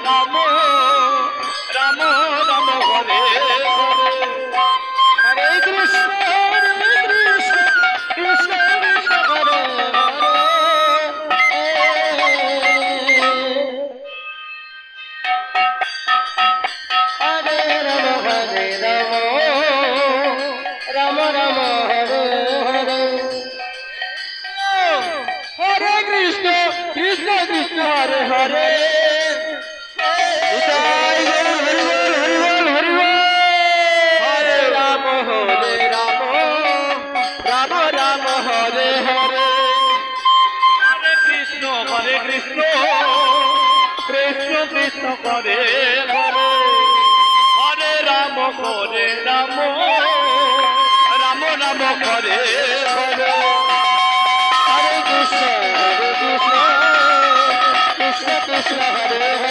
Ram Ram Ram Hare Hare Krishna Krishna Krishna Hare Hare Hare Ram Ram Ram Hare Hare Hare Krishna Krishna Krishna Hare Hare Hare Ram Ram Ram Hare Hare Hare Krishna Krishna Krishna Hare Hare Hare Ram Ram Ram Ram Hare Hare Hare Krishna Krishna Krishna Hare